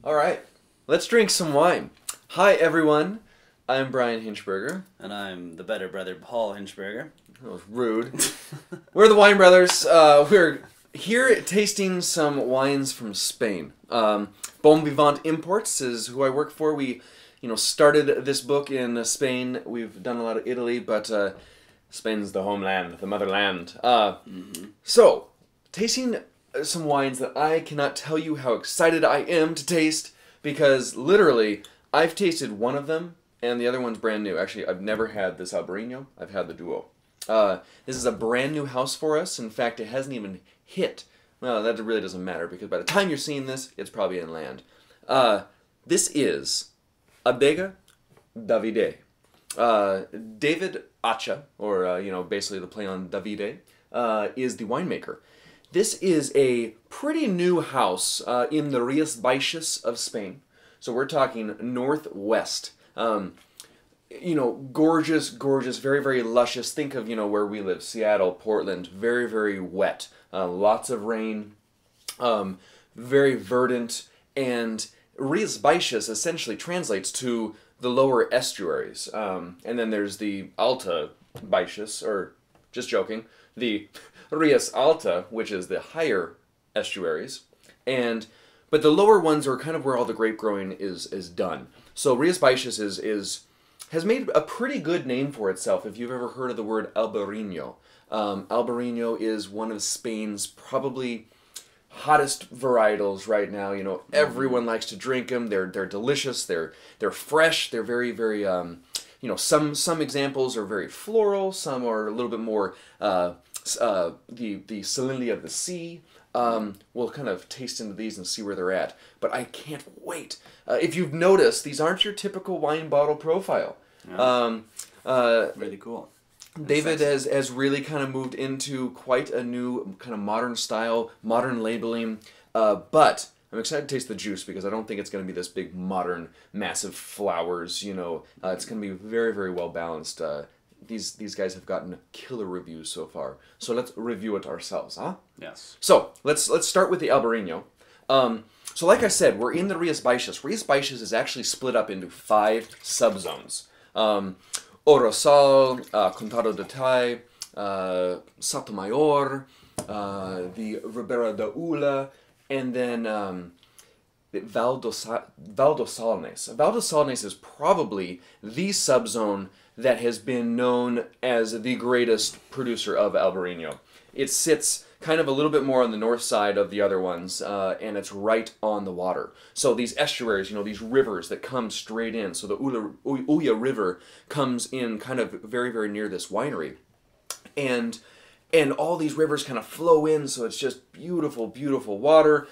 All right, let's drink some wine. Hi, everyone. I'm Bryan Hinschberger. And I'm the better brother, Paul Hinschberger. That was rude. We're the Wine Brothers. We're here tasting some wines from Spain. Bon Vivant Imports is who I work for. We, started this book in Spain. We've done a lot of Italy, but Spain's the homeland, the motherland. So, tasting some wines that I cannot tell you how excited I am to taste, because literally, I've tasted one of them, and the other one's brand new. Actually, I've never had this Albarino. I've had the Duo. This is a brand new house for us. In fact, it hasn't even hit. Well, that really doesn't matter, because by the time you're seeing this, it's probably in land. This is Adega Davide. David Acha, or, basically the play on Davide, is the winemaker. This is a pretty new house in the Rias Baixas of Spain. So we're talking northwest. Gorgeous, gorgeous, very, very luscious. Think of, where we live, Seattle, Portland, very, very wet. Lots of rain, very verdant, and Rias Baixas essentially translates to the lower estuaries. And then there's the Alta Baixas, or just joking, the Rias Alta, which is the higher estuaries. But the lower ones are kind of where all the grape growing is done. So Rias Baixas has made a pretty good name for itself if you've ever heard of the word Albarino. Albarino is one of Spain's probably hottest varietals right now. Everyone likes to drink them. They're delicious. They're fresh. They're very, very some examples are very floral. Some are a little bit more the salinity of the sea. We'll kind of taste into these and see where they're at. But I can't wait. If you've noticed, these aren't your typical wine bottle profile. Yeah. Really cool. David has really kind of moved into quite a new kind of modern style, modern labeling. But I'm excited to taste the juice, because I don't think it's going to be this big, modern, massive flowers. It's going to be very, very well balanced. These guys have gotten killer reviews so far. So let's review it ourselves, huh? Yes. So let's start with the Albarino. So like I said, we're in the Rias Baixas. Rias Baixas is actually split up into 5 subzones. Orosal, Contado de Tai, Sotomayor, the Ribera da Ula, and then Val do Salnes. Val do Salnes is probably the subzone that has been known as the greatest producer of Albarino. It sits kind of a little bit more on the north side of the other ones, and it's right on the water. So these estuaries, these rivers that come straight in. So the Ulla River comes in kind of very, very near this winery. And all these rivers kind of flow in, so it's just beautiful, beautiful water,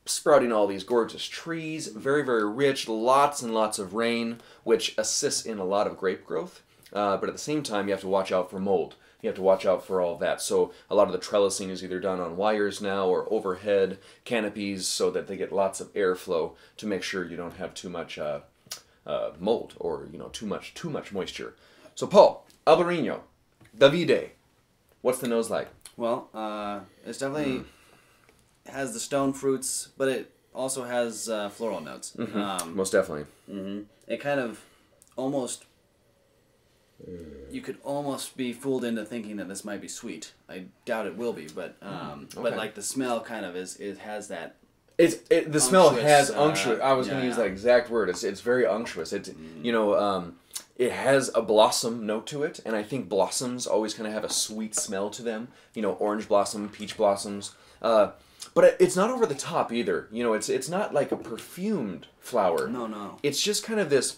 sprouting all these gorgeous trees, very, very rich, lots and lots of rain, which assists in a lot of grape growth. But at the same time, you have to watch out for mold. You have to watch out for all of that. So a lot of the trellising is either done on wires now or overhead canopies, so that they get lots of airflow to make sure you don't have too much mold or too much moisture. So Paul, Albarino, Davide, what's the nose like? Well, it's definitely has the stone fruits, but it also has floral notes. Most definitely. It kind of almost... You could almost be fooled into thinking that this might be sweet. I doubt it will be, but but like the smell kind of it has that. The smell has unctuous. I was going to use that exact word. It's very unctuous. It it has a blossom note to it, and I think blossoms always kind of have a sweet smell to them. Orange blossom, peach blossoms. But it's not over the top either. It's not like a perfumed flower. No. It's just kind of this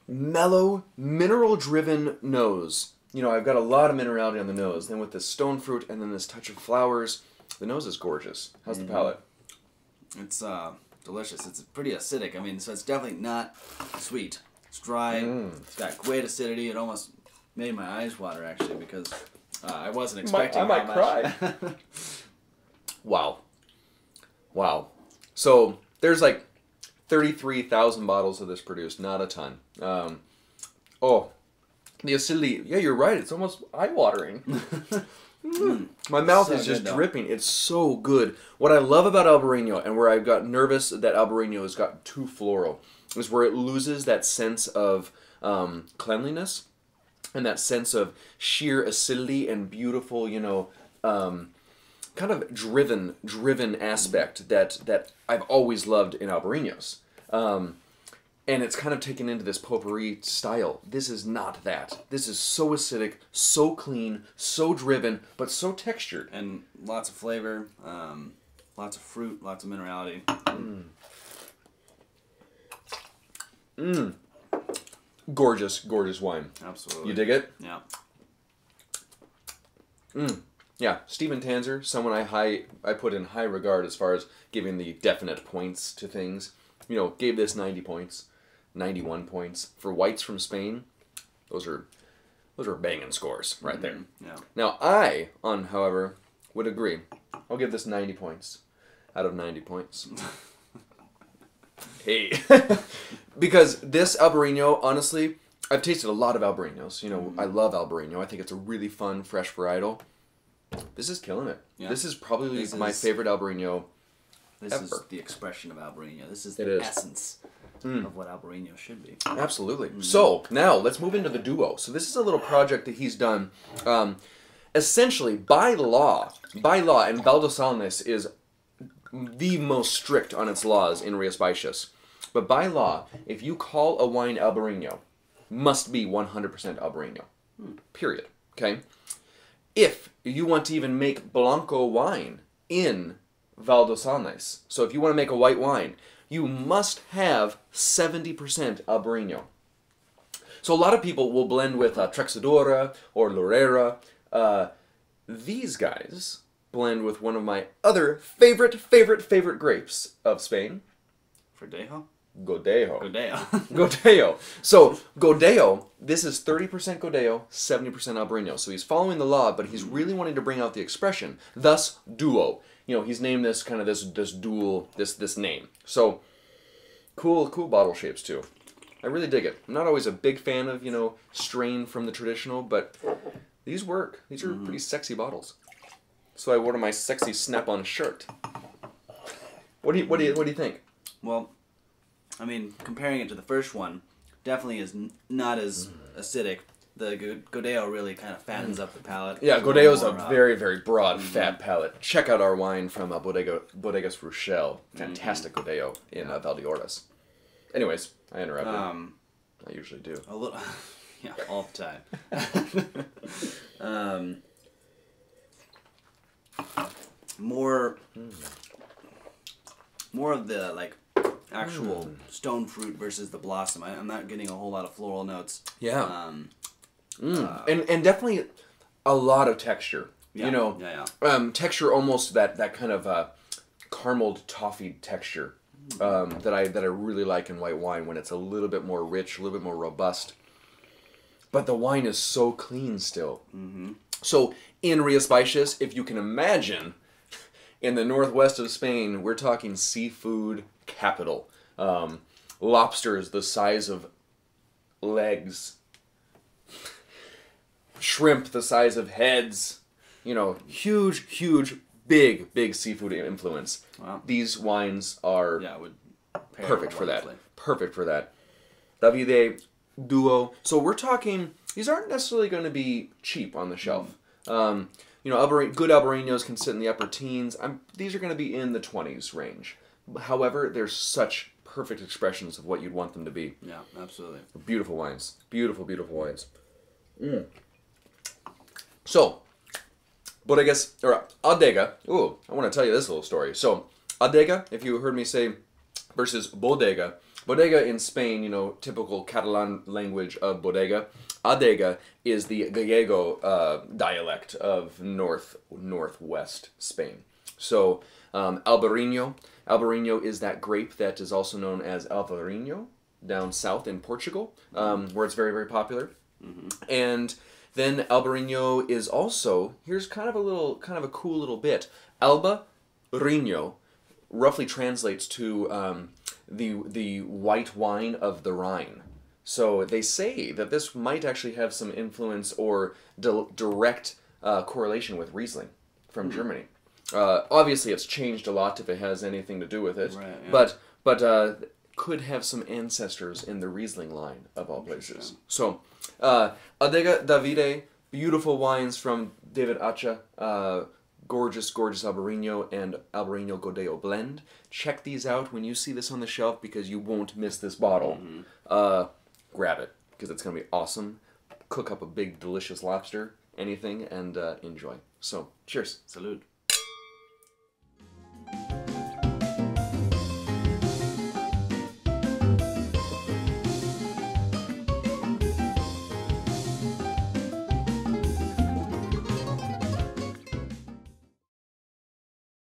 mellow, mineral-driven nose. I've got a lot of minerality on the nose. Then with this stone fruit and then this touch of flowers, the nose is gorgeous. How's the palate? It's delicious. It's pretty acidic. So it's definitely not sweet. It's dry. It's got great acidity. It almost made my eyes water, actually, because I wasn't expecting I might cry. Wow. So there's like 33,000 bottles of this produced, not a ton. The acidity, yeah, you're right, it's almost eye-watering. My mouth So is just good, though. dripping. It's so good. What I love about Albarino, and where I got nervous that Albarino has got too floral, is where it loses that sense of cleanliness and that sense of sheer acidity and beautiful, kind of driven aspect that I've always loved in Albarinos. And it's kind of taken into this potpourri style. This is not that. This is so acidic, so clean, so driven, but so textured. And lots of flavor, lots of fruit, lots of minerality. Gorgeous, gorgeous wine. Absolutely. You dig it? Yeah. Yeah, Stephen Tanzer, someone I put in high regard as far as giving the definite points to things. Gave this 90 points, 91 points. For whites from Spain, those are banging scores right there. Yeah. Now I, however, would agree. I'll give this 90 points out of 90 points. Hey. Because this Albarino, honestly, I've tasted a lot of Albarinos. I love Albarino. I think it's a really fun, fresh varietal. This is killing it. Yeah. This is probably my favorite Albarino This ever. is the expression of Albarino. This is It the is. essence of what Albarino should be. Absolutely. So, now, let's move into the duo. So this is a little project that he's done, essentially, by law, and Salnes is the most strict on its laws in Rias Baixas. But by law, if you call a wine Albarino, must be 100% Albarino. Period. Okay? If you want to even make Blanco wine in Salnes, so if you want to make a white wine, you must have 70% Albarino. So a lot of people will blend with Trexadora or Lorera. These guys blend with one of my other favorite grapes of Spain. Verdejo? Godello. Godello. Godello. So, Godello, this is 30% Godello, 70% Albarino. So he's following the law, but he's really wanting to bring out the expression. Thus, duo. He's named this kind of this dual, this name. So, cool bottle shapes too. I really dig it. I'm not always a big fan of, strain from the traditional, but these work. These are pretty sexy bottles. So I wore my sexy snap-on shirt. What do you think? Well, I mean, comparing it to the first one, definitely is not as acidic. The Godello really kind of fattens up the palate. Yeah, It's Godello's a more, very, very broad, fat palate. Check out our wine from Bodegas Rochelle. Fantastic Godello in Valdeorras. Anyways, I interrupted. I usually do. a little, yeah, all the time. More of the actual stone fruit versus the blossom. I'm not getting a whole lot of floral notes. Yeah. And definitely a lot of texture. Yeah. Texture almost that kind of carameled toffee texture that I really like in white wine when it's a little bit more rich, a little bit more robust. But the wine is so clean still. So in Rias Baixas, if you can imagine, in the northwest of Spain, we're talking seafood capital. Lobsters the size of legs. Shrimp the size of heads. Huge, big seafood influence. Wow. These wines are would pair perfect for that. wonderfully. Perfect for that. Davide, Duo. So we're talking, these aren't necessarily going to be cheap on the shelf. Good Albarinos can sit in the upper teens. These are going to be in the 20s range. However, they're such perfect expressions of what you'd want them to be. Yeah, absolutely. Beautiful wines. Beautiful wines. So, Adega. Ooh, I want to tell you this little story. So, Adega, if you heard me say, versus Bodega. Bodega in Spain, typical Catalan language of bodega. Adega is the Gallego dialect of northwest Spain. So, Albarino. Albarino is that grape that is also known as Alvarinho down south in Portugal, where it's very, very popular. And then Albarino is also, here's kind of a cool little bit. Albarino roughly translates to the white wine of the Rhine. So they say that this might actually have some influence or direct correlation with Riesling from Germany. Obviously, it's changed a lot if it has anything to do with it, Right, yeah. but could have some ancestors in the Riesling line of all places. So, Adega Davide, beautiful wines from David Acha, gorgeous Albarino and Albarino Godello blend. Check these out when you see this on the shelf because you won't miss this bottle. Grab it because it's going to be awesome. Cook up a big delicious lobster, anything, and enjoy. So, cheers. Salud.